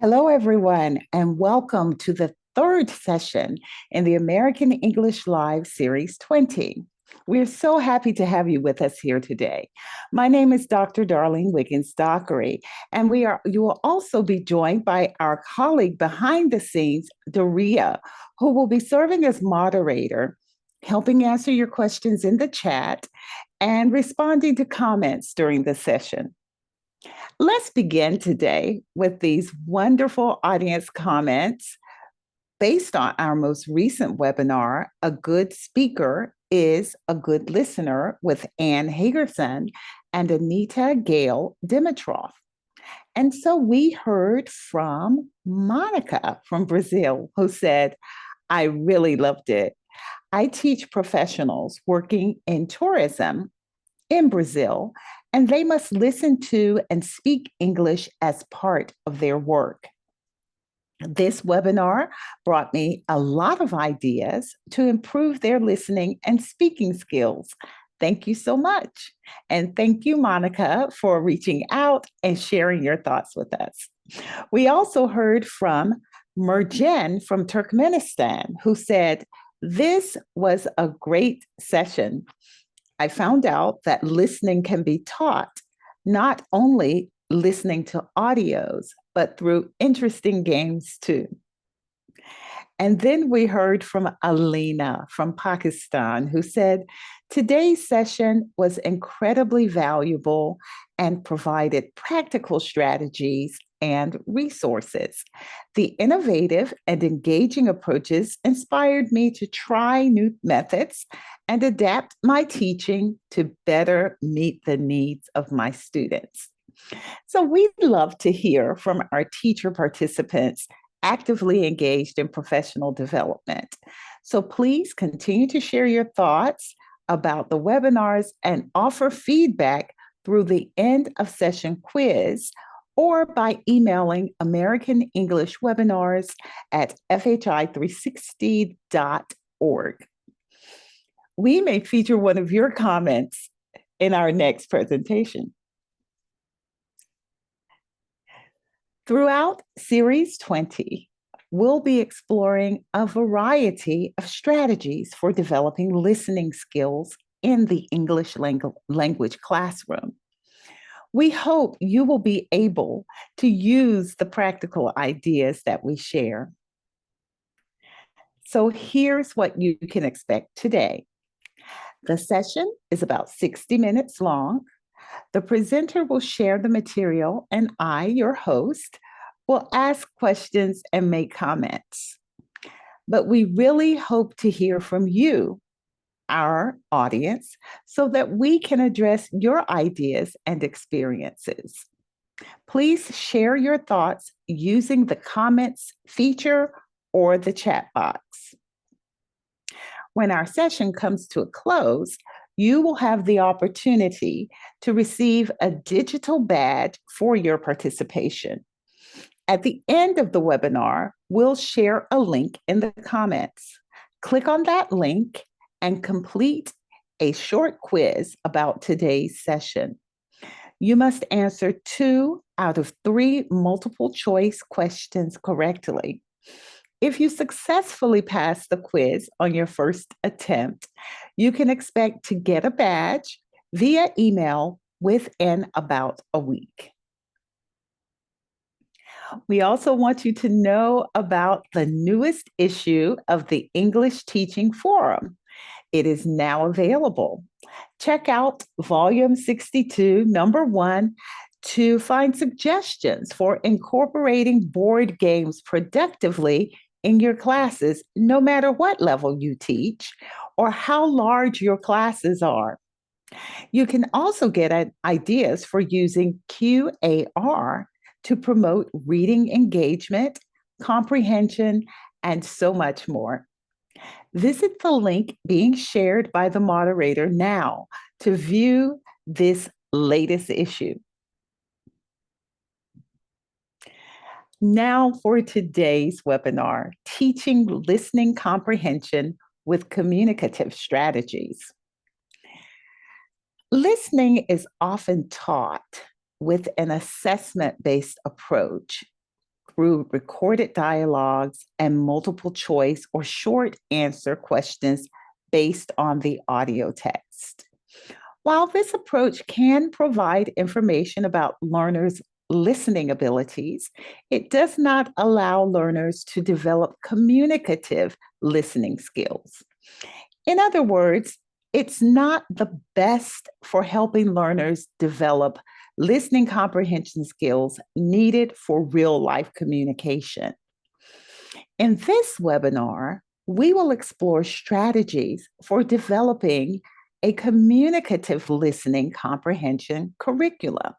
Hello, everyone, and welcome to the third session in the American English Live Series 20. We're so happy to have you with us here today. My name is Dr. Darlene Wiggins Dockery, and you will also be joined by our colleague behind the scenes, Daria, who will be serving as moderator, helping answer your questions in the chat and responding to comments during the session. Let's begin today with these wonderful audience comments based on our most recent webinar, A Good Speaker is a Good Listener with Ann Hagerson and Anita Gale Dimitrov. And so we heard from Monica from Brazil, who said, I really loved it. I teach professionals working in tourism in Brazil, and they must listen to and speak English as part of their work. This webinar brought me a lot of ideas to improve their listening and speaking skills. Thank you so much. And thank you, Monica, for reaching out and sharing your thoughts with us. We also heard from Merjan from Turkmenistan, who said, this was a great session. I found out that listening can be taught, not only listening to audios, but through interesting games too. And then we heard from Alina from Pakistan, who said, today's session was incredibly valuable and provided practical strategies and resources. The innovative and engaging approaches inspired me to try new methods and adapt my teaching to better meet the needs of my students. So we'd love to hear from our teacher participants actively engaged in professional development. So please continue to share your thoughts about the webinars and offer feedback through the end of session quiz or by emailing American English Webinars at fhi360.org. We may feature one of your comments in our next presentation. Throughout Series 20, we'll be exploring a variety of strategies for developing listening skills in the English language classroom. We hope you will be able to use the practical ideas that we share. So here's what you can expect today. The session is about 60 minutes long. The presenter will share the material, and I, your host, will ask questions and make comments. But we really hope to hear from you, our audience, so that we can address your ideas and experiences. Please share your thoughts using the comments feature or the chat box. When our session comes to a close, you will have the opportunity to receive a digital badge for your participation. At the end of the webinar, we'll share a link in the comments. Click on that link and complete a short quiz about today's session. You must answer 2 out of 3 multiple choice questions correctly. If you successfully pass the quiz on your first attempt, you can expect to get a badge via email within about a week. We also want you to know about the newest issue of the English Teaching Forum. It is now available. Check out volume 62, number 1, to find suggestions for incorporating board games productively in your classes, no matter what level you teach or how large your classes are. You can also get ideas for using QAR to promote reading engagement, comprehension, and so much more. Visit the link being shared by the moderator now to view this latest issue. Now for today's webinar, Teaching Listening Comprehension with Communicative Strategies. Listening is often taught with an assessment-based approach. through recorded dialogues and multiple choice or short answer questions based on the audio text. While this approach can provide information about learners' listening abilities, it does not allow learners to develop communicative listening skills. In other words, it's not the best for helping learners develop listening comprehension skills needed for real life communication. In this webinar, we will explore strategies for developing a communicative listening comprehension curriculum.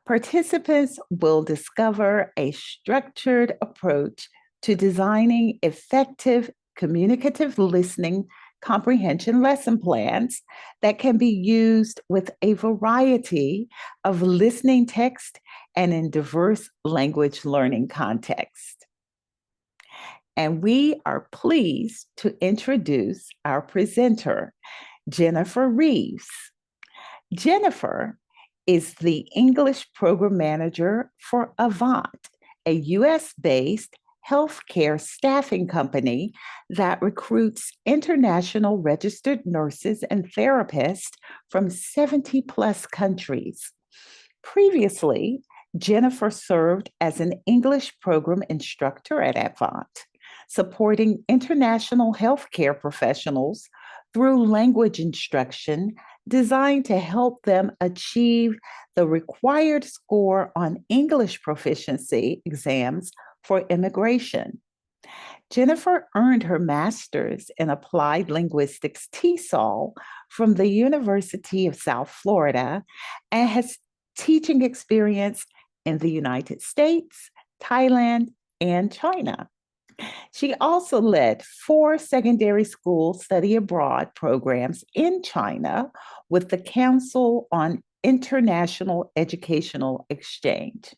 Participants will discover a structured approach to designing effective communicative listening comprehension lesson plans that can be used with a variety of listening text and in diverse language learning contexts. And we are pleased to introduce our presenter, Jennifer Rives. Jennifer is the English Program Manager for Avant, a US-based healthcare staffing company that recruits international registered nurses and therapists from 70 plus countries. Previously, Jennifer served as an English program instructor at Avant, supporting international healthcare professionals through language instruction designed to help them achieve the required score on English proficiency exams for immigration. Jennifer earned her master's in applied linguistics TESOL from the University of South Florida and has teaching experience in the United States, Thailand, and China. She also led 4 secondary school study abroad programs in China with the Council on International Educational Exchange.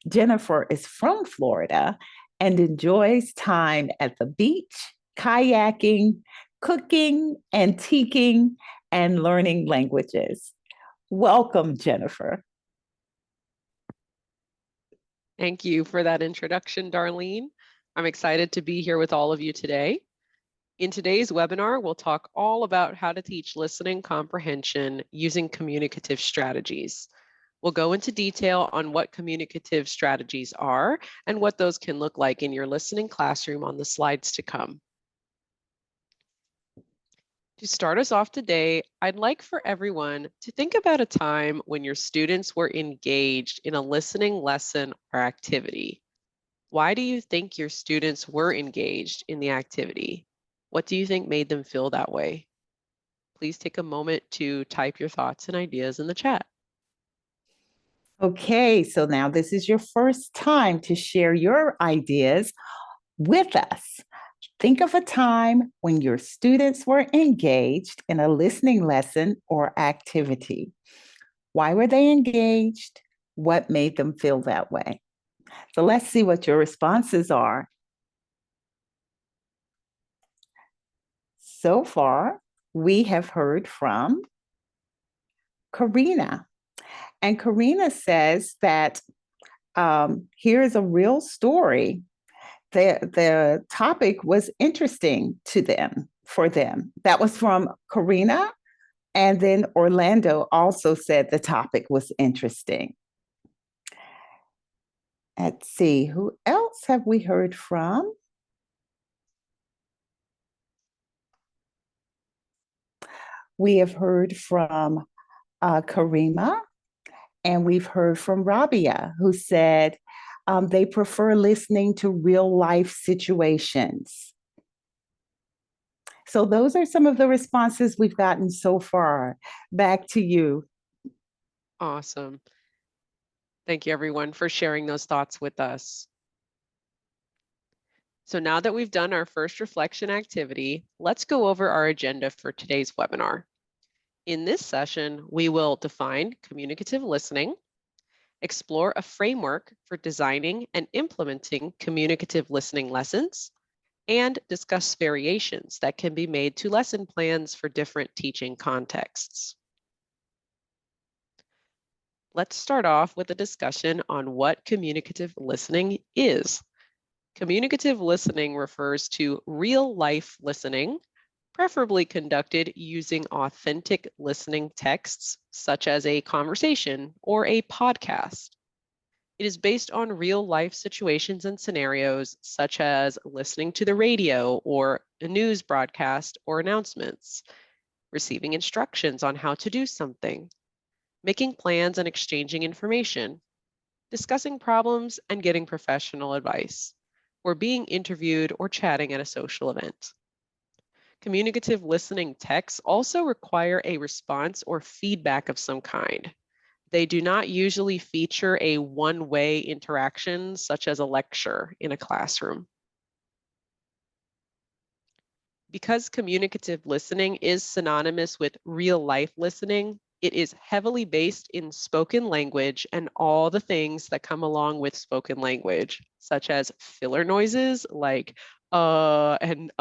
Jennifer is from Florida and enjoys time at the beach, kayaking, cooking, antiquing, and learning languages. Welcome, Jennifer. Thank you for that introduction, Darlene. I'm excited to be here with all of you today. In today's webinar, we'll talk all about how to teach listening comprehension using communicative strategies. We'll go into detail on what communicative strategies are and what those can look like in your listening classroom on the slides to come. To start us off today, I'd like for everyone to think about a time when your students were engaged in a listening lesson or activity. Why do you think your students were engaged in the activity? What do you think made them feel that way? Please take a moment to type your thoughts and ideas in the chat. Okay, so now this is your first time to share your ideas with us. Think of a time when your students were engaged in a listening lesson or activity. Why were they engaged? What made them feel that way? So let's see what your responses are. So far, we have heard from Karina. And Karina says that here's a real story. The topic was interesting to them, for them. That was from Karina. And then Orlando also said the topic was interesting. Let's see, who else have we heard from? We have heard from Karima, and we've heard from Rabia, who said they prefer listening to real life situations. So those are some of the responses we've gotten so far. Back to you. Awesome. Thank you, everyone, for sharing those thoughts with us. So now that we've done our first reflection activity, let's go over our agenda for today's webinar. In this session, we will define communicative listening, explore a framework for designing and implementing communicative listening lessons, and discuss variations that can be made to lesson plans for different teaching contexts. Let's start off with a discussion on what communicative listening is. Communicative listening refers to real life listening, preferably conducted using authentic listening texts, such as a conversation or a podcast. It is based on real life situations and scenarios, such as listening to the radio or a news broadcast or announcements, receiving instructions on how to do something, making plans and exchanging information, discussing problems and getting professional advice, or being interviewed or chatting at a social event. Communicative listening texts also require a response or feedback of some kind. They do not usually feature a one-way interaction, such as a lecture in a classroom. Because communicative listening is synonymous with real-life listening, it is heavily based in spoken language and all the things that come along with spoken language, such as filler noises like and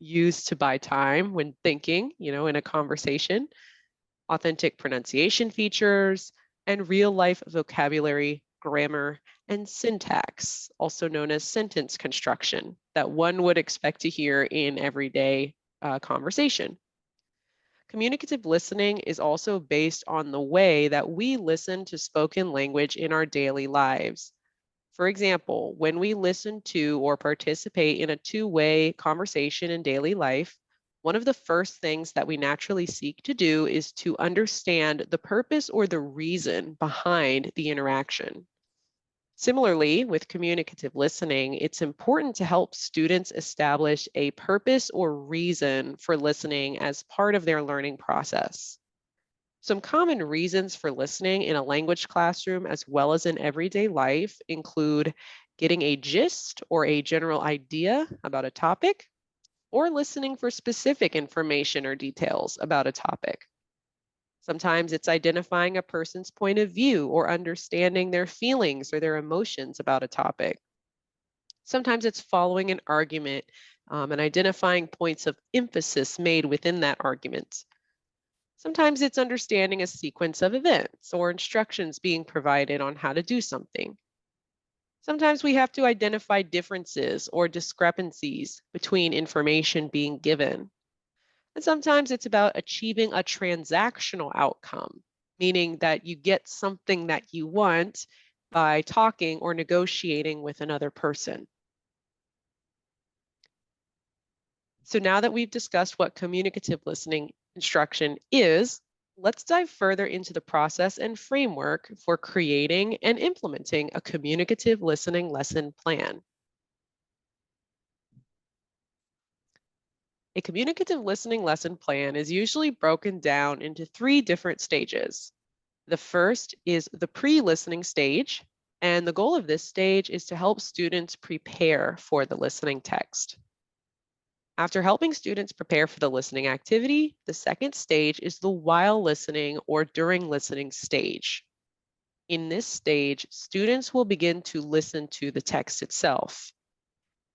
used to buy time when thinking, in a conversation, authentic pronunciation features, and real-life vocabulary, grammar, and syntax, also known as sentence construction, that one would expect to hear in everyday conversation. Communicative listening is also based on the way that we listen to spoken language in our daily lives. For example, when we listen to or participate in a two-way conversation in daily life, one of the first things that we naturally seek to do is to understand the purpose or the reason behind the interaction. Similarly, with communicative listening, it's important to help students establish a purpose or reason for listening as part of their learning process. Some common reasons for listening in a language classroom as well as in everyday life include getting a gist or a general idea about a topic, or listening for specific information or details about a topic. Sometimes it's identifying a person's point of view or understanding their feelings or their emotions about a topic. Sometimes it's following an argument and identifying points of emphasis made within that argument. Sometimes it's understanding a sequence of events or instructions being provided on how to do something. Sometimes we have to identify differences or discrepancies between information being given. And sometimes it's about achieving a transactional outcome, meaning that you get something that you want by talking or negotiating with another person. So now that we've discussed what communicative listening instruction is, let's dive further into the process and framework for creating and implementing a communicative listening lesson plan. A communicative listening lesson plan is usually broken down into three different stages. The first is the pre-listening stage, and the goal of this stage is to help students prepare for the listening text. After helping students prepare for the listening activity, the second stage is the while listening or during listening stage. In this stage, students will begin to listen to the text itself.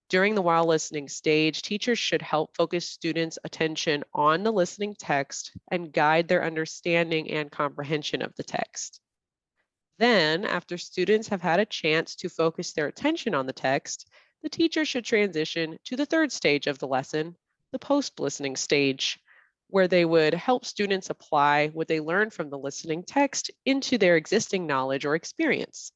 During the while listening stage, teachers should help focus students' attention on the listening text and guide their understanding and comprehension of the text. Then, after students have had a chance to focus their attention on the text, the teacher should transition to the third stage of the lesson, the post-listening stage, where they would help students apply what they learned from the listening text into their existing knowledge or experience.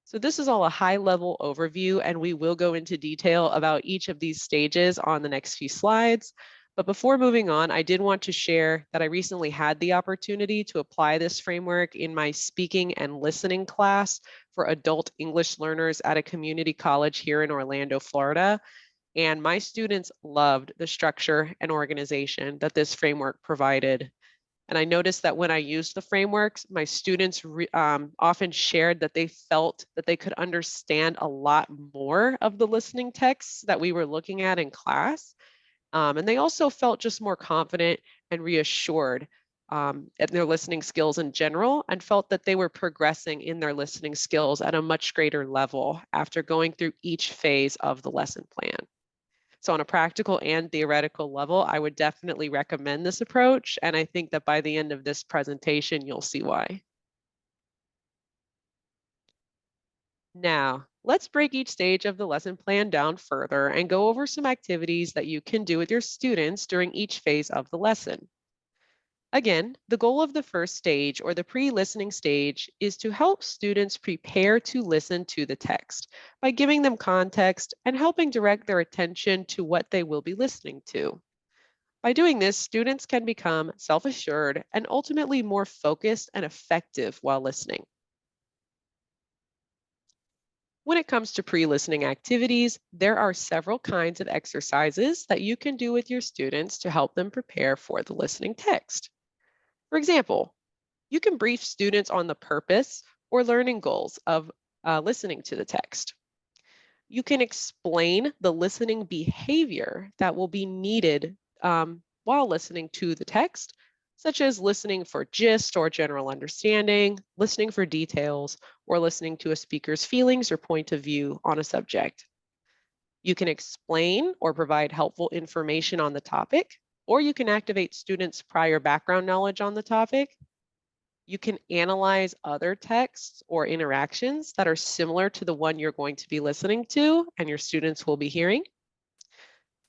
So this is all a high-level overview, and we will go into detail about each of these stages on the next few slides. But before moving on, I did want to share that I recently had the opportunity to apply this framework in my speaking and listening class for adult English learners at a community college here in Orlando, Florida. And my students loved the structure and organization that this framework provided. And I noticed that when I used the frameworks, my students often shared that they felt that they could understand a lot more of the listening texts that we were looking at in class. And they also felt just more confident and reassured in their listening skills in general, and felt that they were progressing in their listening skills at a much greater level after going through each phase of the lesson plan. So on a practical and theoretical level, I would definitely recommend this approach. And I think that by the end of this presentation, you'll see why. Now, let's break each stage of the lesson plan down further and go over some activities that you can do with your students during each phase of the lesson. Again, the goal of the first stage or the pre-listening stage is to help students prepare to listen to the text by giving them context and helping direct their attention to what they will be listening to. By doing this, students can become self-assured and ultimately more focused and effective while listening. When it comes to pre-listening activities, there are several kinds of exercises that you can do with your students to help them prepare for the listening text. For example, you can brief students on the purpose or learning goals of listening to the text. You can explain the listening behavior that will be needed while listening to the text, such as listening for gist or general understanding, listening for details, or listening to a speaker's feelings or point of view on a subject. You can explain or provide helpful information on the topic, or you can activate students' prior background knowledge on the topic. You can analyze other texts or interactions that are similar to the one you're going to be listening to and your students will be hearing.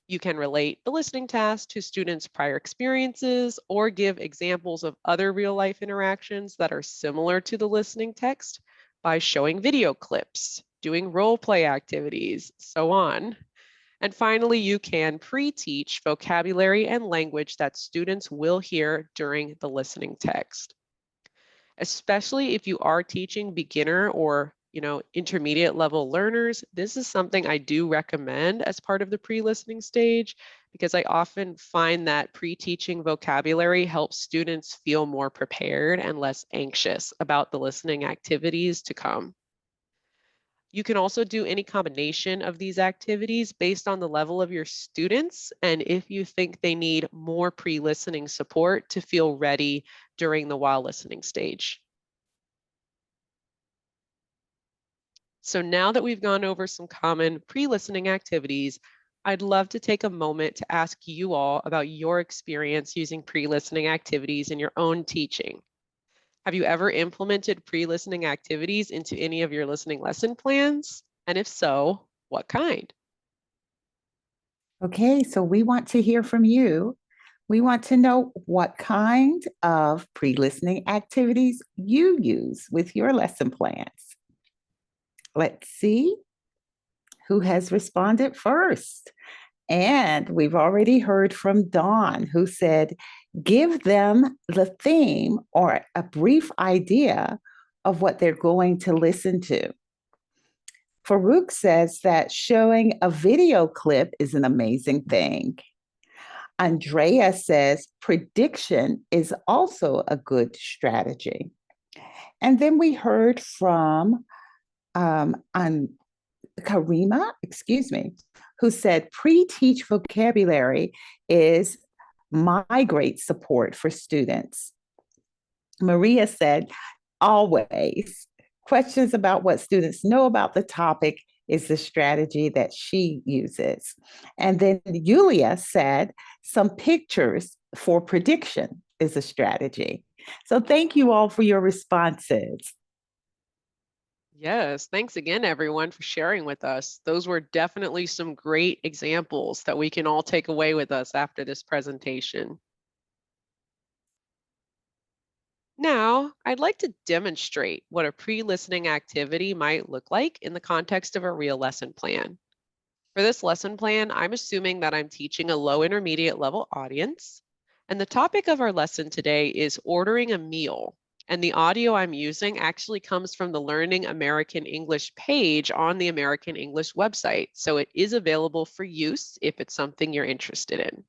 You can relate the listening task to students' prior experiences or give examples of other real life interactions that are similar to the listening text by showing video clips, doing role play activities, so on. And finally, you can pre-teach vocabulary and language that students will hear during the listening text. Especially if you are teaching beginner or intermediate level learners, this is something I do recommend as part of the pre-listening stage because I often find that pre-teaching vocabulary helps students feel more prepared and less anxious about the listening activities to come. You can also do any combination of these activities based on the level of your students and if you think they need more pre-listening support to feel ready during the while listening stage. So now that we've gone over some common pre-listening activities, I'd love to take a moment to ask you all about your experience using pre-listening activities in your own teaching. Have you ever implemented pre-listening activities into any of your listening lesson plans? And if so, what kind? Okay, so we want to hear from you. We want to know what kind of pre listening activities you use with your lesson plans. Let's see who has responded first. And we've already heard from Dawn, who said, give them the theme or a brief idea of what they're going to listen to. Farouk says that showing a video clip is an amazing thing. Andrea says prediction is also a good strategy. And then we heard from Karima, who said pre-teach vocabulary is my great support for students. Maria said, always. Questions about what students know about the topic is the strategy that she uses. And then Yulia said, some pictures for prediction is a strategy. So thank you all for your responses. Yes, thanks again, everyone, for sharing with us. Those were definitely some great examples that we can all take away with us after this presentation. Now, I'd like to demonstrate what a pre-listening activity might look like in the context of a real lesson plan. For this lesson plan, I'm assuming that I'm teaching a low intermediate level audience. And the topic of our lesson today is ordering a meal. And the audio I'm using actually comes from the Learning American English page on the American English website. So it is available for use if it's something you're interested in.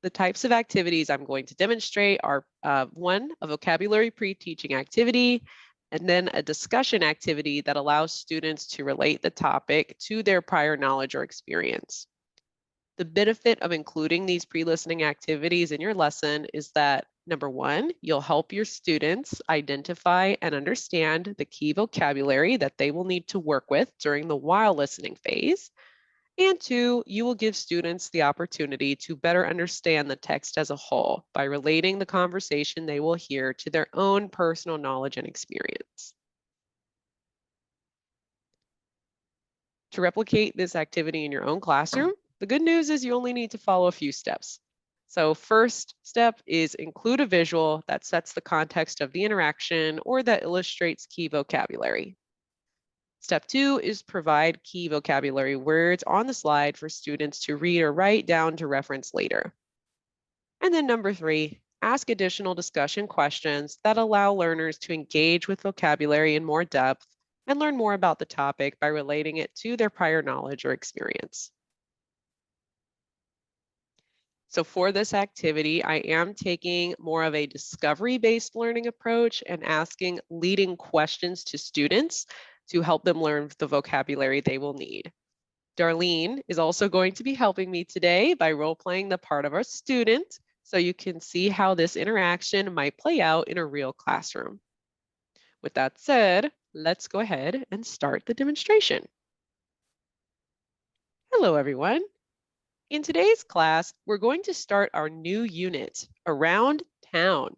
The types of activities I'm going to demonstrate are one, a vocabulary pre-teaching activity, and then a discussion activity that allows students to relate the topic to their prior knowledge or experience. The benefit of including these pre-listening activities in your lesson is that, number one, you'll help your students identify and understand the key vocabulary that they will need to work with during the while listening phase. And two, you will give students the opportunity to better understand the text as a whole by relating the conversation they will hear to their own personal knowledge and experience. To replicate this activity in your own classroom, the good news is you only need to follow a few steps. So first step is include a visual that sets the context of the interaction or that illustrates key vocabulary. Step 2 is provide key vocabulary words on the slide for students to read or write down to reference later. And then number 3, ask additional discussion questions that allow learners to engage with vocabulary in more depth and learn more about the topic by relating it to their prior knowledge or experience. So for this activity, I am taking more of a discovery-based learning approach and asking leading questions to students to help them learn the vocabulary they will need. Darlene is also going to be helping me today by role-playing the part of a student, so you can see how this interaction might play out in a real classroom. With that said, let's go ahead and start the demonstration. Hello, everyone. In today's class, we're going to start our new unit, Around Town.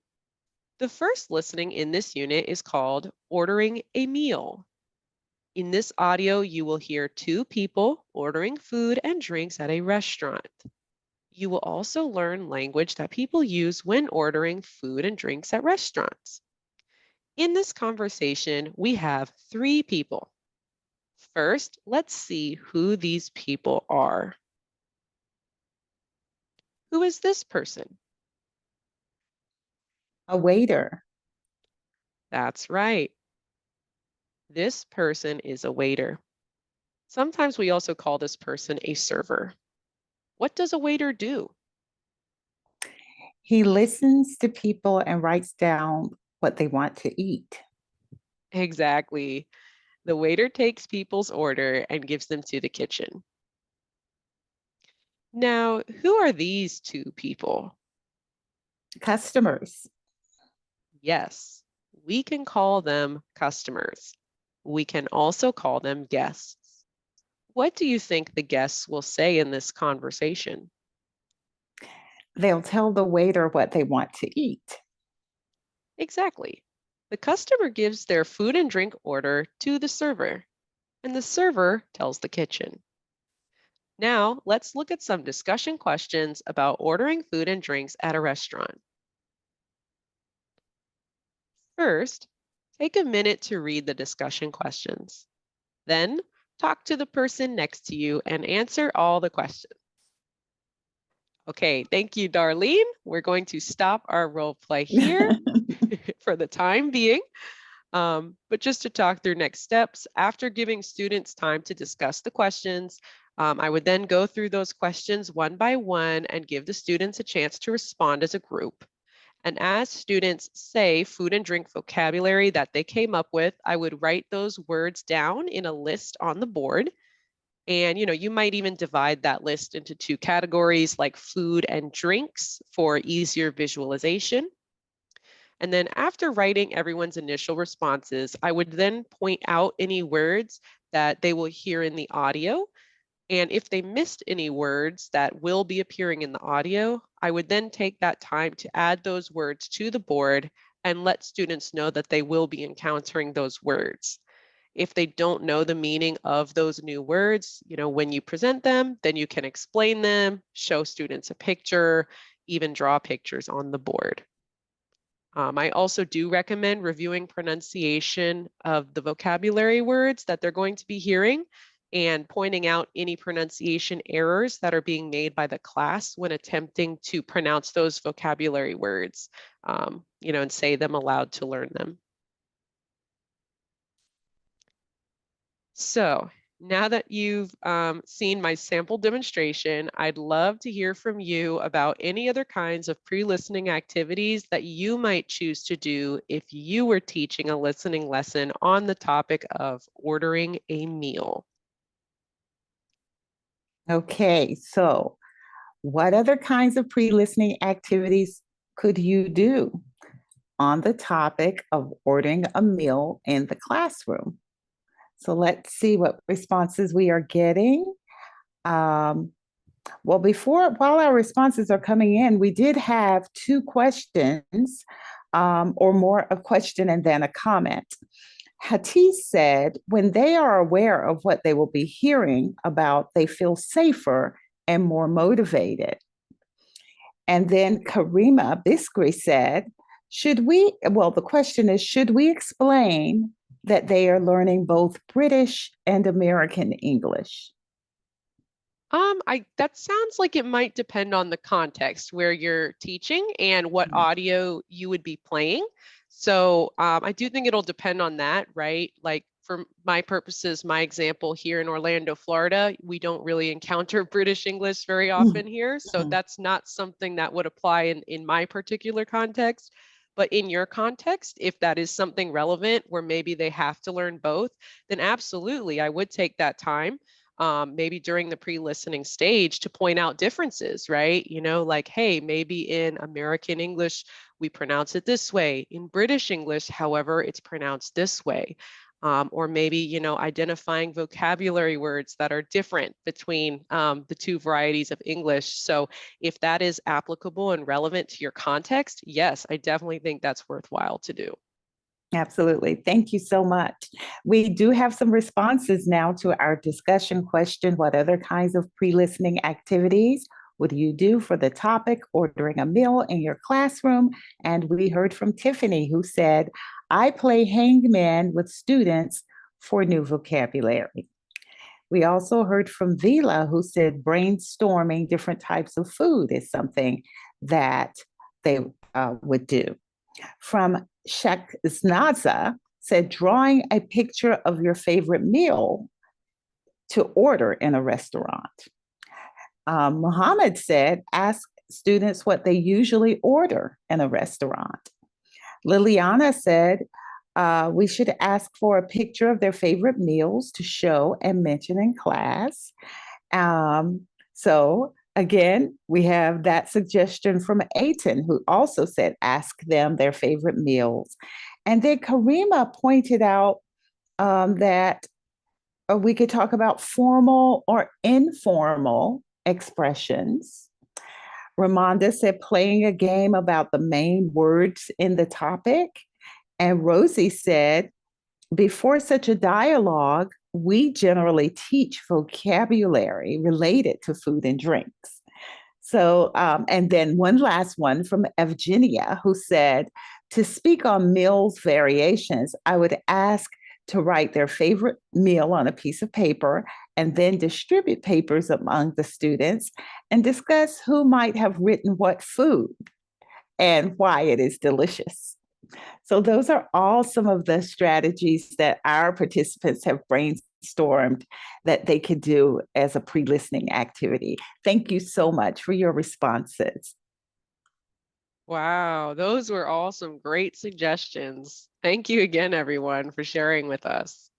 The first listening in this unit is called Ordering a Meal. In this audio, you will hear 2 people ordering food and drinks at a restaurant. You will also learn language that people use when ordering food and drinks at restaurants. In this conversation, we have 3 people. First, let's see who these people are. Who is this person? A waiter. That's right. This person is a waiter. Sometimes we also call this person a server. What does a waiter do? He listens to people and writes down what they want to eat. Exactly. The waiter takes people's order and gives them to the kitchen. Now, who are these 2 people? Customers. Yes, we can call them customers. We can also call them guests. What do you think the guests will say in this conversation? They'll tell the waiter what they want to eat. Exactly. The customer gives their food and drink order to the server, and the server tells the kitchen. Now, let's look at some discussion questions about ordering food and drinks at a restaurant. First, take a minute to read the discussion questions. Then, talk to the person next to you and answer all the questions. Okay, thank you, Darlene. We're going to stop our role play here for the time being. But just to talk through next steps, after giving students time to discuss the questions, I would then go through those questions one by one and give the students a chance to respond as a group. And as students say food and drink vocabulary that they came up with, I would write those words down in a list on the board. And you might even divide that list into 2 categories like food and drinks for easier visualization. And then after writing everyone's initial responses, I would then point out any words that they will hear in the audio. And if they missed any words that will be appearing in the audio, I would then take that time to add those words to the board and let students know that they will be encountering those words. If they don't know the meaning of those new words, when you present them, then you can explain them, show students a picture, even draw pictures on the board. I also do recommend reviewing pronunciation of the vocabulary words that they're going to be hearing and pointing out any pronunciation errors that are being made by the class when attempting to pronounce those vocabulary words, and say them aloud to learn them. So now that you've seen my sample demonstration, I'd love to hear from you about any other kinds of pre-listening activities that you might choose to do if you were teaching a listening lesson on the topic of ordering a meal. Okay, so what other kinds of pre-listening activities could you do on the topic of ordering a meal in the classroom? So let's see what responses we are getting. While our responses are coming in, we did have 2 questions, or more a question and then a comment. Hattie said, when they are aware of what they will be hearing about, they feel safer and more motivated. And then Karima Biskri said, the question is, should we explain that they are learning both British and American English? That sounds like it might depend on the context where you're teaching and what audio you would be playing. So I do think it'll depend on that, right? Like for my purposes, my example here in Orlando, Florida, we don't really encounter British English very often here. So that's not something that would apply in my particular context. But in your context, if that is something relevant where maybe they have to learn both, then absolutely, I would take that time maybe during the pre-listening stage to point out differences, right? You know, like, hey, maybe in American English, we pronounce it this way. In British English, however, it's pronounced this way. Or maybe, you know, identifying vocabulary words that are different between the two varieties of English. So if that is applicable and relevant to your context, yes, I definitely think that's worthwhile to do. Absolutely. Thank you so much. We do have some responses now to our discussion question. What other kinds of pre listening activities would you do for the topic ordering a meal in your classroom? And we heard from Tiffany, who said, I play hangman with students for new vocabulary. We also heard from Vila, who said brainstorming different types of food is something that they would do. From Shakznaza said, drawing a picture of your favorite meal to order in a restaurant. Muhammad said, ask students what they usually order in a restaurant. Liliana said, we should ask for a picture of their favorite meals to show and mention in class. So again, we have that suggestion from Aiton, who also said, ask them their favorite meals. And then Karima pointed out that we could talk about formal or informal expressions. Ramonda said, playing a game about the main words in the topic. And Rosie said, before such a dialogue, we generally teach vocabulary related to food and drinks. So, and then one last one from Evgenia, who said, to speak on meals variations, I would ask to write their favorite meal on a piece of paper and then distribute papers among the students and discuss who might have written what food and why it is delicious. So those are all some of the strategies that our participants have brainstormed that they could do as a pre-listening activity. Thank you so much for your responses. Wow, those were all some great suggestions. Thank you again, everyone, for sharing with us.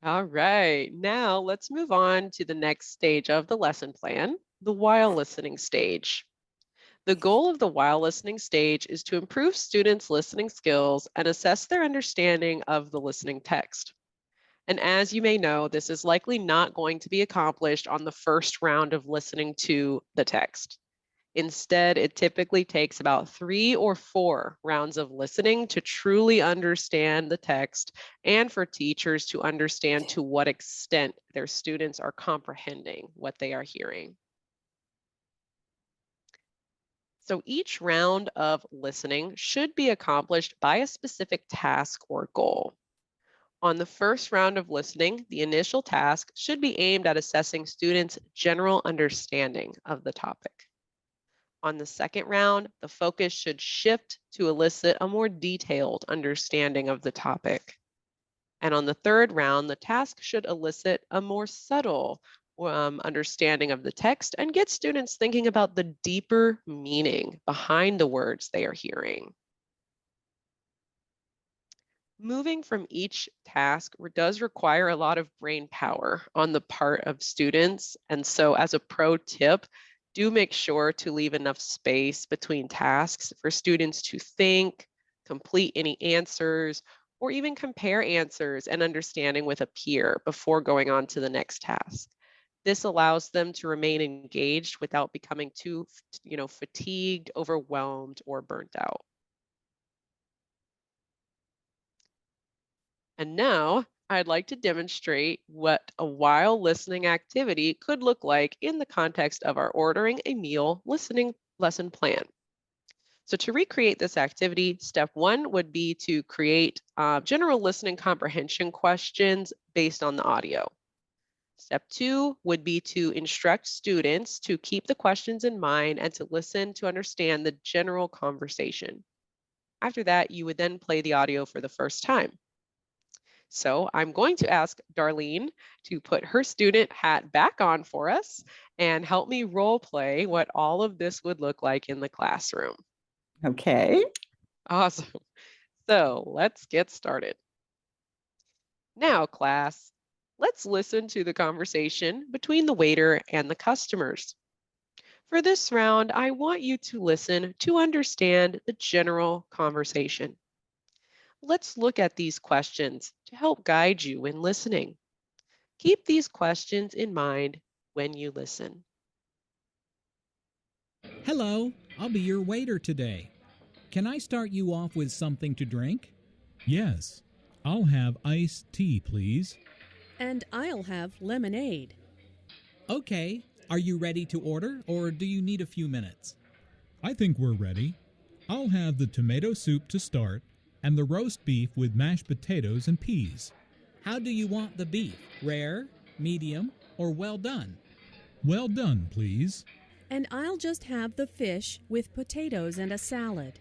All right, now let's move on to the next stage of the lesson plan, the while listening stage. The goal of the while listening stage is to improve students' listening skills and assess their understanding of the listening text. And as you may know, this is likely not going to be accomplished on the first round of listening to the text. Instead, it typically takes about 3 or 4 rounds of listening to truly understand the text and for teachers to understand to what extent their students are comprehending what they are hearing. So each round of listening should be accomplished by a specific task or goal. On the first round of listening, the initial task should be aimed at assessing students' general understanding of the topic. On the second round, the focus should shift to elicit a more detailed understanding of the topic. And on the third round, the task should elicit a more subtle understanding of the text and get students thinking about the deeper meaning behind the words they are hearing. Moving from each task does require a lot of brain power on the part of students. And so as a pro tip, do make sure to leave enough space between tasks for students to think, complete any answers, or even compare answers and understanding with a peer before going on to the next task. This allows them to remain engaged without becoming too, fatigued, overwhelmed, or burnt out. And now I'd like to demonstrate what a while listening activity could look like in the context of our ordering a meal listening lesson plan. So to recreate this activity, step one would be to create general listening comprehension questions based on the audio. Step two would be to instruct students to keep the questions in mind and to listen to understand the general conversation. After that, you would then play the audio for the first time. So I'm going to ask Darlene to put her student hat back on for us and help me role play what all of this would look like in the classroom. Okay. Awesome. So let's get started. Now, class, let's listen to the conversation between the waiter and the customers. For this round, I want you to listen to understand the general conversation. Let's look at these questions to help guide you in listening. Keep these questions in mind when you listen. Hello, I'll be your waiter today. Can I start you off with something to drink? Yes. I'll have iced tea, please. And I'll have lemonade. Okay, are you ready to order or do you need a few minutes? I think we're ready. I'll have the tomato soup to start and the roast beef with mashed potatoes and peas. How do you want the beef? Rare, medium, or well done? Well done, please. And I'll just have the fish with potatoes and a salad.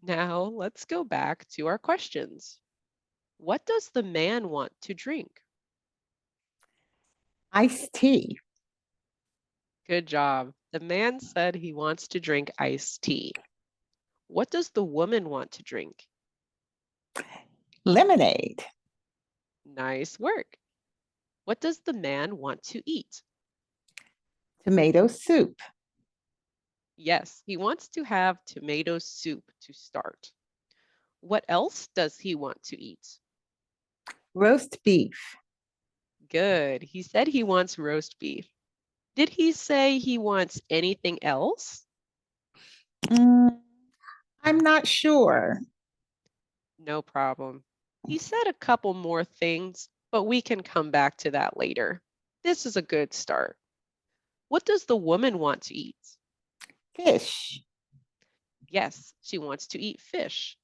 Now, let's go back to our questions. What does the man want to drink? Iced tea. Good job. The man said he wants to drink iced tea. What does the woman want to drink? Lemonade. Nice work. What does the man want to eat? Tomato soup. Yes, he wants to have tomato soup to start. What else does he want to eat? Roast beef. Good. He said he wants roast beef. Did he say he wants anything else? Mm, I'm not sure. No problem. He said a couple more things, but we can come back to that later. This is a good start. What does the woman want to eat? Fish. Yes, she wants to eat fish.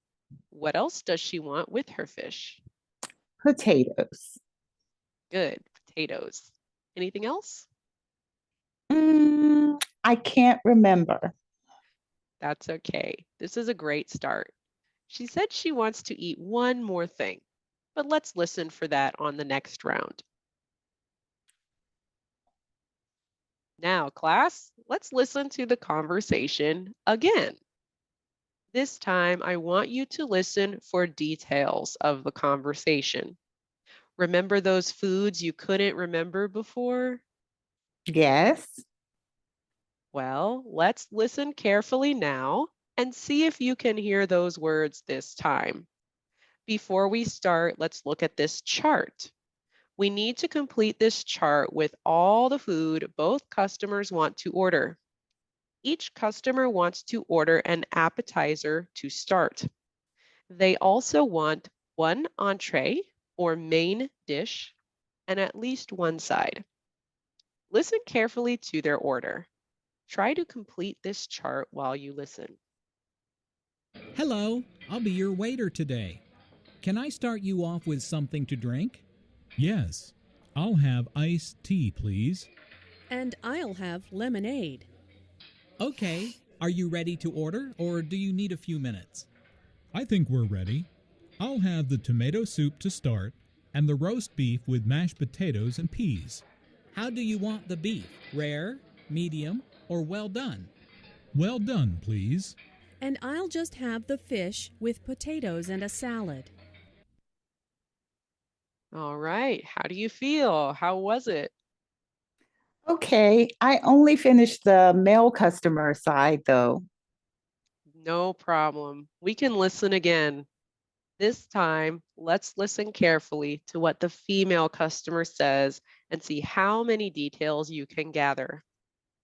What else does she want with her fish? Potatoes. Good, potatoes. Anything else? I can't remember. That's okay. This is a great start. She said she wants to eat one more thing, but let's listen for that on the next round. Now, class, let's listen to the conversation again. This time, I want you to listen for details of the conversation. Remember those foods you couldn't remember before? Yes. Well, let's listen carefully now and see if you can hear those words this time. Before we start, let's look at this chart. We need to complete this chart with all the food both customers want to order. Each customer wants to order an appetizer to start. They also want one entree or main dish and at least one side. Listen carefully to their order. Try to complete this chart while you listen. Hello, I'll be your waiter today. Can I start you off with something to drink? Yes. I'll have iced tea, please. And I'll have lemonade. Okay, are you ready to order or do you need a few minutes? I think we're ready. I'll have the tomato soup to start and the roast beef with mashed potatoes and peas. How do you want the beef? Rare, medium, or well done? Well done, please. And I'll just have the fish with potatoes and a salad. All right, how do you feel? How was it? Okay. I only finished the male customer side, though. No problem. We can listen again. This time, let's listen carefully to what the female customer says and see how many details you can gather.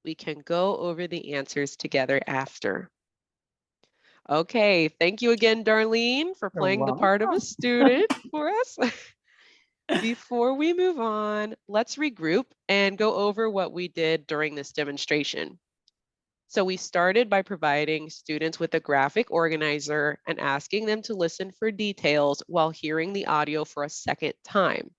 We can go over the answers together after. Okay, thank you again, Darlene, for You're playing the part of a welcome. student for us. Before we move on, let's regroup and go over what we did during this demonstration. So we started by providing students with a graphic organizer and asking them to listen for details while hearing the audio for a second time.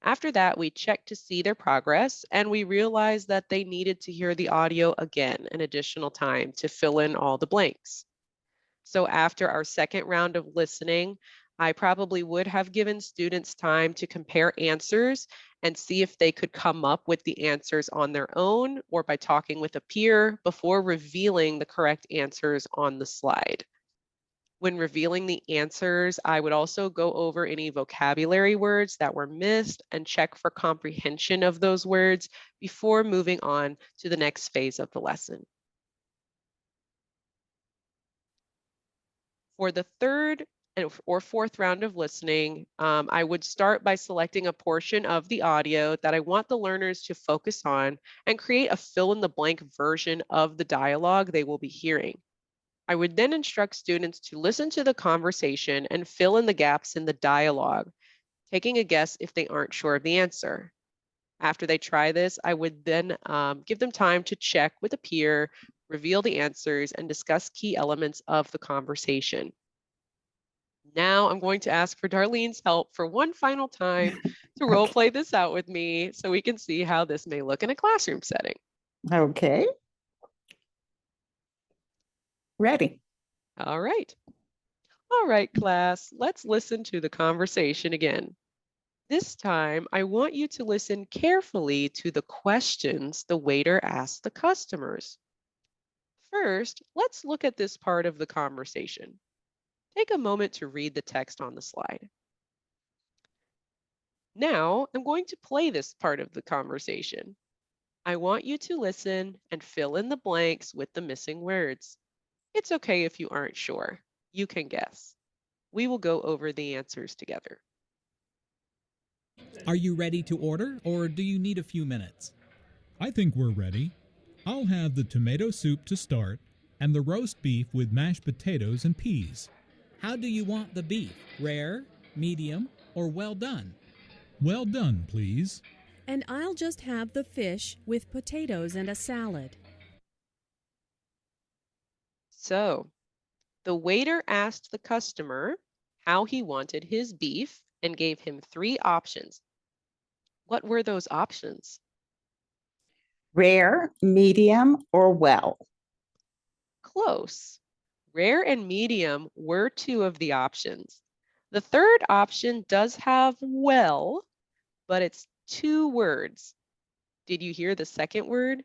After that, we checked to see their progress, and we realized that they needed to hear the audio again an additional time to fill in all the blanks. So after our second round of listening, I probably would have given students time to compare answers and see if they could come up with the answers on their own or by talking with a peer before revealing the correct answers on the slide. When revealing the answers, I would also go over any vocabulary words that were missed and check for comprehension of those words before moving on to the next phase of the lesson. For the third or fourth round of listening, I would start by selecting a portion of the audio that I want the learners to focus on and create a fill-in-the-blank version of the dialogue they will be hearing. I would then instruct students to listen to the conversation and fill in the gaps in the dialogue, taking a guess if they aren't sure of the answer. After they try this, I would then give them time to check with a peer, reveal the answers, and discuss key elements of the conversation. Now I'm going to ask for Darlene's help for one final time to role Okay. play this out with me so we can see how this may look in a classroom setting. Okay. Ready. All right. All right, class, let's listen to the conversation again. This time, I want you to listen carefully to the questions the waiter asked the customers. First, let's look at this part of the conversation. Take a moment to read the text on the slide. Now, I'm going to play this part of the conversation. I want you to listen and fill in the blanks with the missing words. It's okay if you aren't sure. You can guess. We will go over the answers together. Are you ready to order, or do you need a few minutes? I think we're ready. I'll have the tomato soup to start and the roast beef with mashed potatoes and peas. How do you want the beef? Rare, medium, or well done? Well done, please. And I'll just have the fish with potatoes and a salad. So, the waiter asked the customer how he wanted his beef and gave him 3 options. What were those options? Rare, medium, or well? Close. Rare and medium were 2 of the options. The third option does have well, but it's 2 words. Did you hear the second word?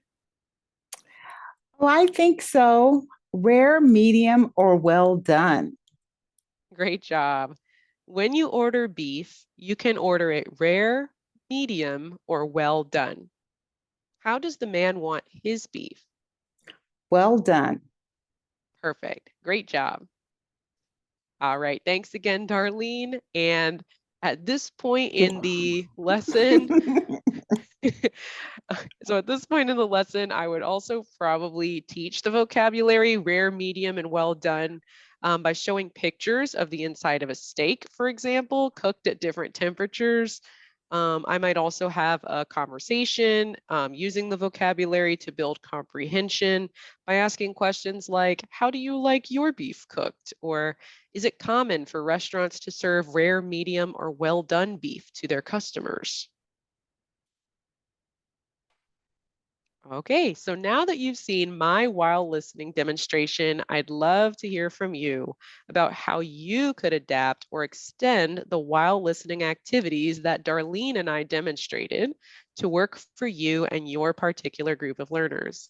Oh, I think so. Rare, medium, or well done. Great job. When you order beef, you can order it rare, medium, or well done. How does the man want his beef? Well done. Perfect. Great job. All right. Thanks again, Darlene. And at this point in the lesson, so at this point in the lesson, I would also probably teach the vocabulary rare, medium, and well done by showing pictures of the inside of a steak, for example, cooked at different temperatures. I might also have a conversation using the vocabulary to build comprehension by asking questions like, how do you like your beef cooked? Or is it common for restaurants to serve rare, medium, or well done beef to their customers? Okay, so now that you've seen my while listening demonstration, I'd love to hear from you about how you could adapt or extend the while listening activities that Darlene and I demonstrated to work for you and your particular group of learners.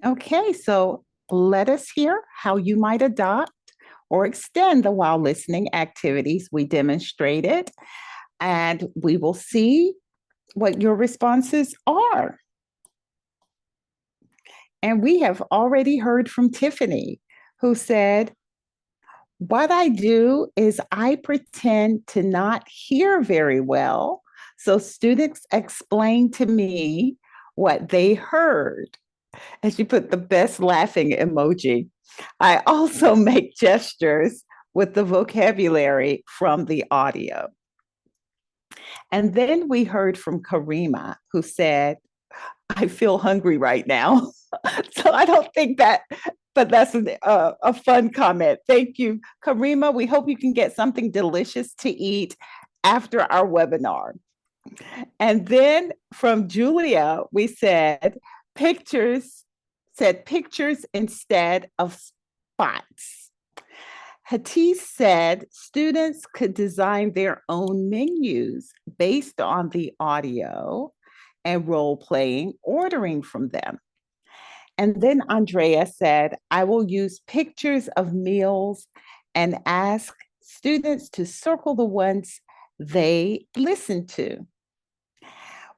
Okay, so let us hear how you might adopt or extend the while listening activities we demonstrated, and we will see what your responses are. And we have already heard from Tiffany, who said, what I do is I pretend to not hear very well, so students explain to me what they heard. And she put the best laughing emoji. I also make gestures with the vocabulary from the audio. And then we heard from Karima, who said, I feel hungry right now. So I don't think that, but that's a fun comment. Thank you, Karima. We hope you can get something delicious to eat after our webinar. And then from Julia, we said pictures instead of spots. Hattie said students could design their own menus based on the audio and role playing, ordering from them. And then Andrea said, I will use pictures of meals and ask students to circle the ones they listen to.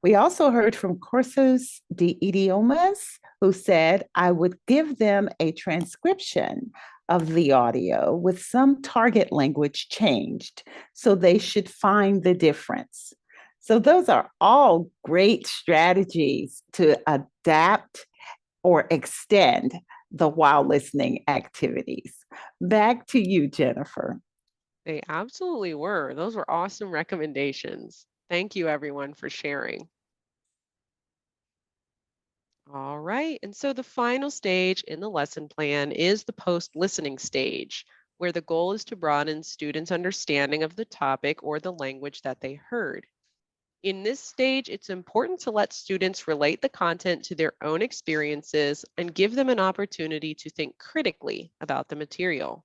We also heard from Cursos de Idiomas, who said, I would give them a transcription of the audio with some target language changed, so they should find the difference. So those are all great strategies to adapt or extend the while listening activities. Back to you, Jennifer. They absolutely were. Those were awesome recommendations. Thank you, everyone, for sharing. All right, and so the final stage in the lesson plan is the post-listening stage, where the goal is to broaden students' understanding of the topic or the language that they heard. In this stage, it's important to let students relate the content to their own experiences and give them an opportunity to think critically about the material.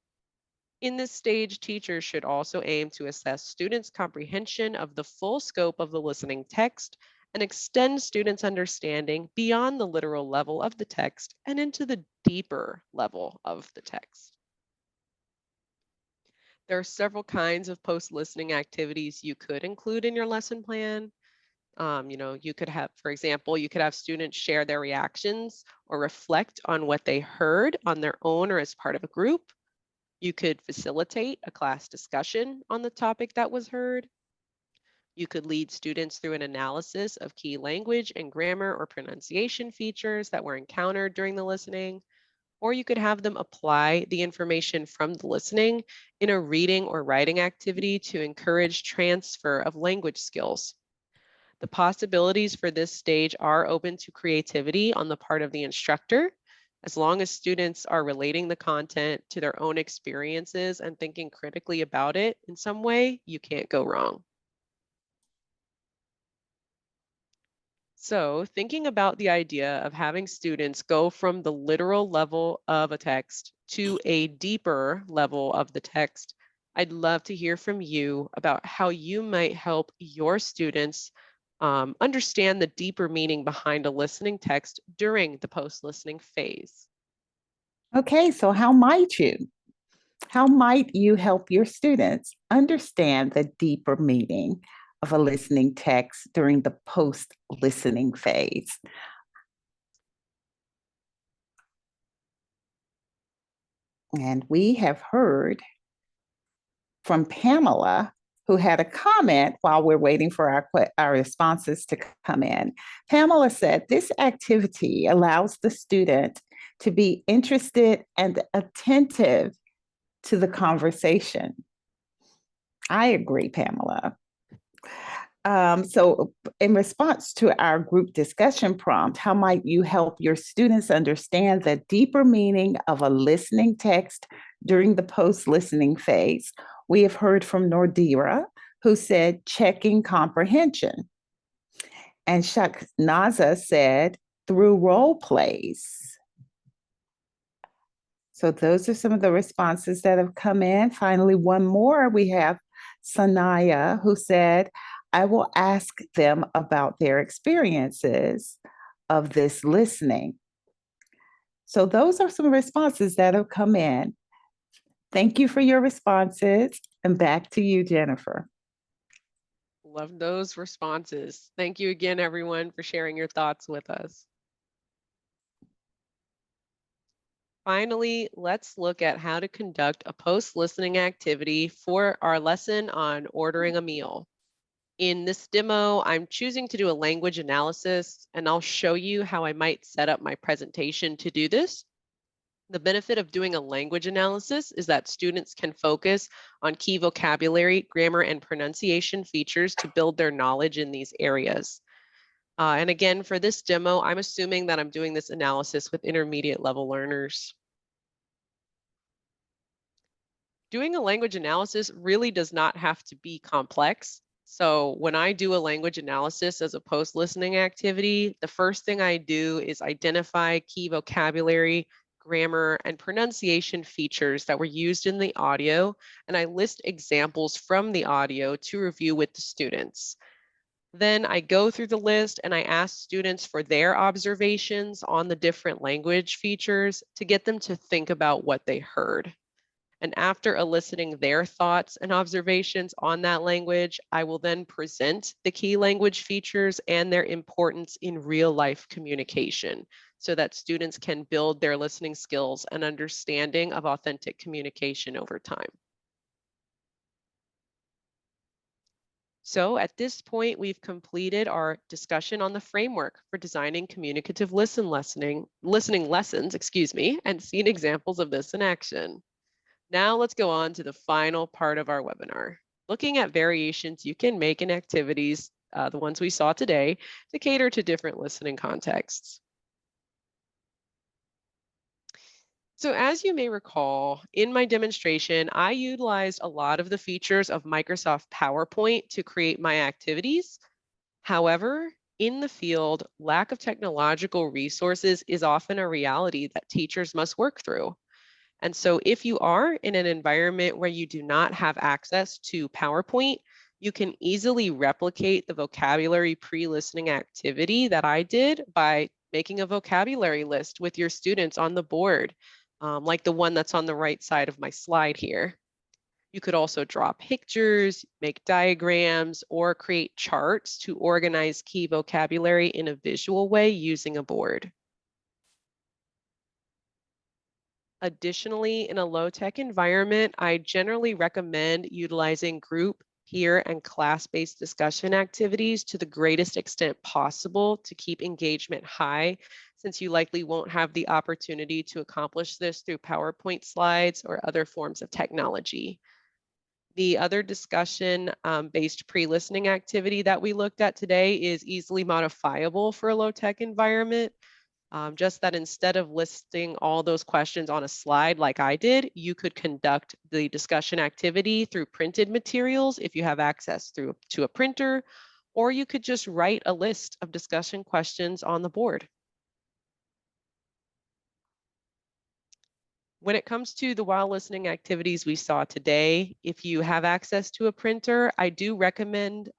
In this stage, teachers should also aim to assess students' comprehension of the full scope of the listening text and extend students' understanding beyond the literal level of the text and into the deeper level of the text. There are several kinds of post-listening activities you could include in your lesson plan. You could have, for example, you could have students share their reactions or reflect on what they heard on their own or as part of a group. You could facilitate a class discussion on the topic that was heard. You could lead students through an analysis of key language and grammar or pronunciation features that were encountered during the listening. Or you could have them apply the information from the listening in a reading or writing activity to encourage transfer of language skills. The possibilities for this stage are open to creativity on the part of the instructor. As long as students are relating the content to their own experiences and thinking critically about it in some way, you can't go wrong. So, thinking about the idea of having students go from the literal level of a text to a deeper level of the text, I'd love to hear from you about how you might help your students understand the deeper meaning behind a listening text during the post-listening phase. Okay, so how might you? How might you help your students understand the deeper meaning of a listening text during the post-listening phase? And we have heard from Pamela, who had a comment while we're waiting for our responses to come in. Pamela said, this activity allows the student to be interested and attentive to the conversation. I agree, Pamela. So in response to our group discussion prompt, how might you help your students understand the deeper meaning of a listening text during the post-listening phase? We have heard from Nordira, who said checking comprehension. And Shaknaza said through role plays. So those are some of the responses that have come in. Finally, one more, we have Sanaya, who said, I will ask them about their experiences of this listening. So those are some responses that have come in. Thank you for your responses, and back to you, Jennifer. Love those responses. Thank you again, everyone, for sharing your thoughts with us. Finally, let's look at how to conduct a post-listening activity for our lesson on ordering a meal. In this demo, I'm choosing to do a language analysis, and I'll show you how I might set up my presentation to do this. The benefit of doing a language analysis is that students can focus on key vocabulary, grammar, and pronunciation features to build their knowledge in these areas. And again, for this demo, I'm assuming that I'm doing this analysis with intermediate level learners. Doing a language analysis really does not have to be complex. So when I do a language analysis as a post-listening activity, the first thing I do is identify key vocabulary, grammar, and pronunciation features that were used in the audio, and I list examples from the audio to review with the students. Then I go through the list and I ask students for their observations on the different language features to get them to think about what they heard. And after eliciting their thoughts and observations on that language, I will then present the key language features and their importance in real life communication so that students can build their listening skills and understanding of authentic communication over time. So at this point, we've completed our discussion on the framework for designing communicative listening lessons, and seen examples of this in action. Now let's go on to the final part of our webinar, looking at variations you can make in activities, the ones we saw today, to cater to different listening contexts. So as you may recall, in my demonstration, I utilized a lot of the features of Microsoft PowerPoint to create my activities. However, in the field, lack of technological resources is often a reality that teachers must work through. And so if you are in an environment where you do not have access to PowerPoint, you can easily replicate the vocabulary pre-listening activity that I did by making a vocabulary list with your students on the board, like the one that's on the right side of my slide here. You could also draw pictures, make diagrams, or create charts to organize key vocabulary in a visual way using a board. Additionally, in a low-tech environment, I generally recommend utilizing group, peer, and class-based discussion activities to the greatest extent possible to keep engagement high, since you likely won't have the opportunity to accomplish this through PowerPoint slides or other forms of technology. The other discussion-based pre-listening activity that we looked at today is easily modifiable for a low-tech environment. Just that instead of listing all those questions on a slide like I did, you could conduct the discussion activity through printed materials if you have access to a printer, or you could just write a list of discussion questions on the board. When it comes to the while listening activities we saw today, if you have access to a printer, I do recommend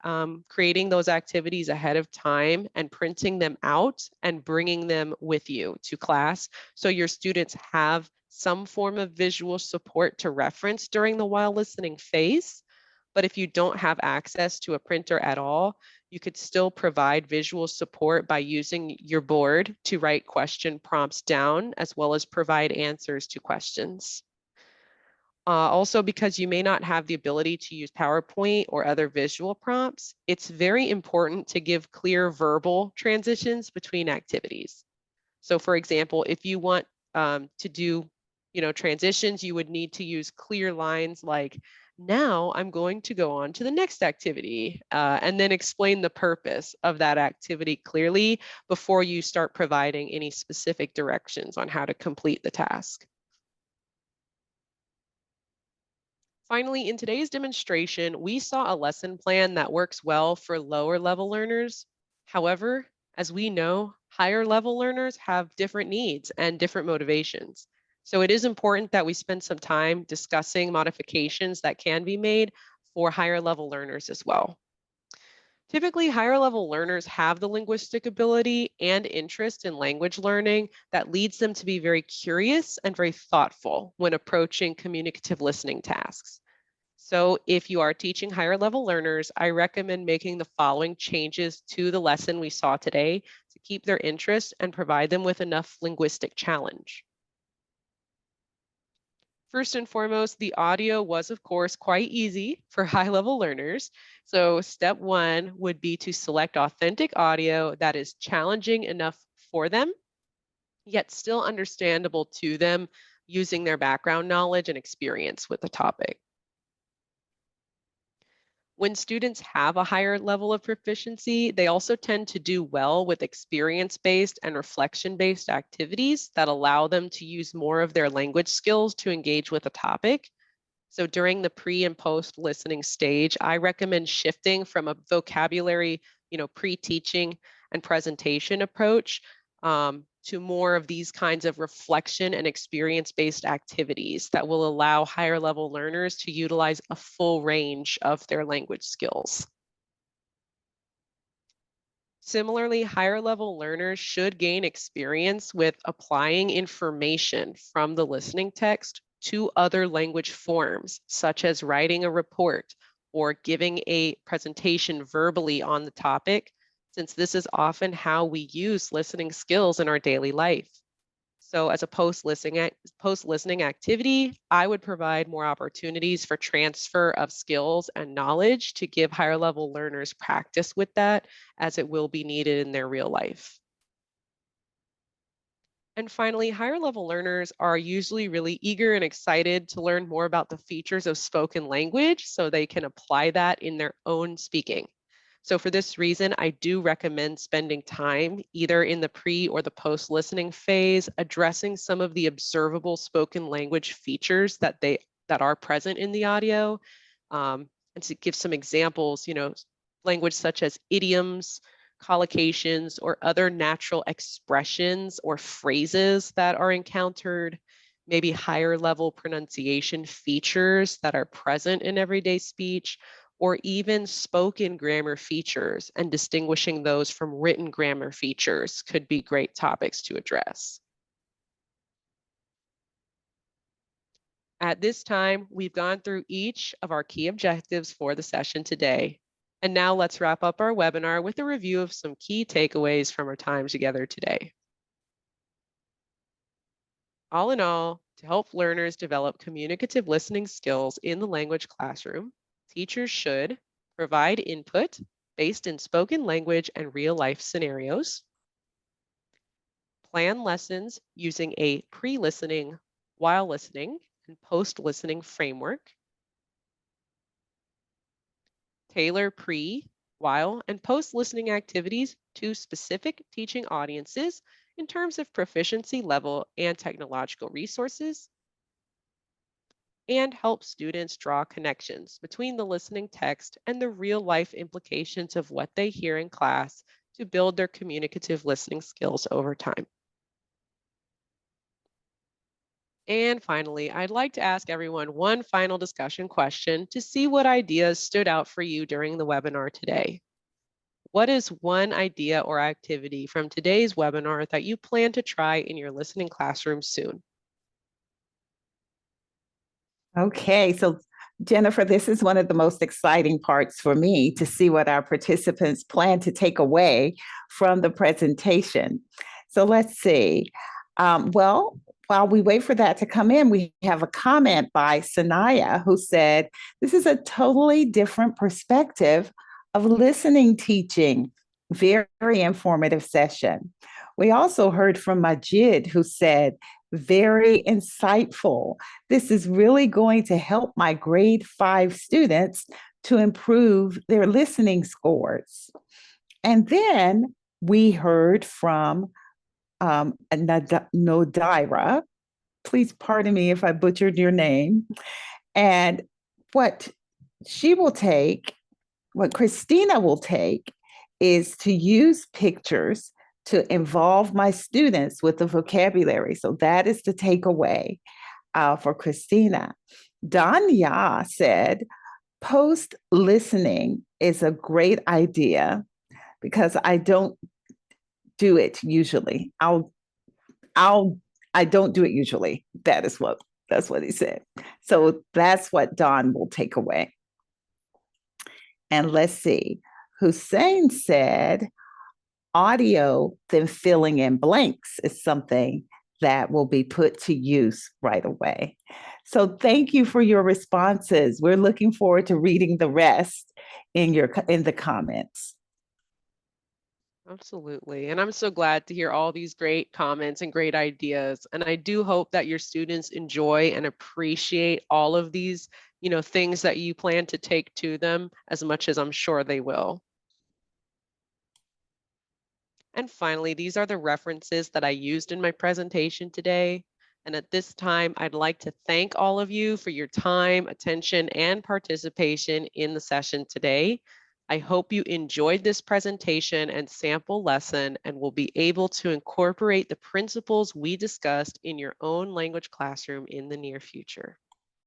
creating those activities ahead of time and printing them out and bringing them with you to class so your students have some form of visual support to reference during the while listening phase. But if you don't have access to a printer at all, you could still provide visual support by using your board to write question prompts down, as well as provide answers to questions. Also, because you may not have the ability to use PowerPoint or other visual prompts, it's very important to give clear verbal transitions between activities. So for example, if you want to do transitions, you would need to use clear lines like, now I'm going to go on to the next activity, and then explain the purpose of that activity clearly before you start providing any specific directions on how to complete the task. Finally, in today's demonstration, we saw a lesson plan that works well for lower level learners. However, as we know, higher level learners have different needs and different motivations. So it is important that we spend some time discussing modifications that can be made for higher level learners as well. Typically, higher level learners have the linguistic ability and interest in language learning that leads them to be very curious and very thoughtful when approaching communicative listening tasks. So if you are teaching higher level learners, I recommend making the following changes to the lesson we saw today to keep their interest and provide them with enough linguistic challenge. First and foremost, the audio was, of course, quite easy for high-level learners. So step one would be to select authentic audio that is challenging enough for them, yet still understandable to them using their background knowledge and experience with the topic. When students have a higher level of proficiency, they also tend to do well with experience-based and reflection-based activities that allow them to use more of their language skills to engage with a topic. So during the pre and post listening stage, I recommend shifting from a vocabulary, pre-teaching and presentation approach to more of these kinds of reflection and experience-based activities that will allow higher level learners to utilize a full range of their language skills. Similarly, higher level learners should gain experience with applying information from the listening text to other language forms, such as writing a report or giving a presentation verbally on the topic, since this is often how we use listening skills in our daily life. So as a post-listening activity, I would provide more opportunities for transfer of skills and knowledge to give higher level learners practice with that, as it will be needed in their real life. And finally, higher level learners are usually really eager and excited to learn more about the features of spoken language so they can apply that in their own speaking. So for this reason, I do recommend spending time either in the pre or the post listening phase addressing some of the observable spoken language features that are present in the audio. And to give some examples, language such as idioms, collocations, or other natural expressions or phrases that are encountered, maybe higher level pronunciation features that are present in everyday speech, or even spoken grammar features, and distinguishing those from written grammar features could be great topics to address. At this time, we've gone through each of our key objectives for the session today. And now let's wrap up our webinar with a review of some key takeaways from our time together today. All in all, to help learners develop communicative listening skills in the language classroom, teachers should provide input based in spoken language and real-life scenarios, plan lessons using a pre-listening, while listening, and post-listening framework, tailor pre, while, and post-listening activities to specific teaching audiences in terms of proficiency level and technological resources, and help students draw connections between the listening text and the real-life implications of what they hear in class to build their communicative listening skills over time. And finally, I'd like to ask everyone one final discussion question to see what ideas stood out for you during the webinar today. What is one idea or activity from today's webinar that you plan to try in your listening classroom soon? Okay, so Jennifer, this is one of the most exciting parts for me to see what our participants plan to take away from the presentation. So let's see. Well, while we wait for that to come in, we have a comment by Sanaya who said, this is a totally different perspective of listening teaching. Very informative session. We also heard from Majid who said, very insightful. This is really going to help my grade 5 students to improve their listening scores. And then we heard from Nodira. Please pardon me if I butchered your name. And what Christina will take is to use pictures to involve my students with the vocabulary. So that is the takeaway for Christina. Danya said, post listening is a great idea because I don't do it usually. I don't do it usually. That's what he said. So that's what Don will take away. And let's see. Hussein said, audio, then filling in blanks is something that will be put to use right away. So thank you for your responses. We're looking forward to reading the rest in the comments. Absolutely. And I'm so glad to hear all these great comments and great ideas. And I do hope that your students enjoy and appreciate all of these, things that you plan to take to them as much as I'm sure they will. And finally, these are the references that I used in my presentation today. And at this time, I'd like to thank all of you for your time, attention, and participation in the session today. I hope you enjoyed this presentation and sample lesson and will be able to incorporate the principles we discussed in your own language classroom in the near future.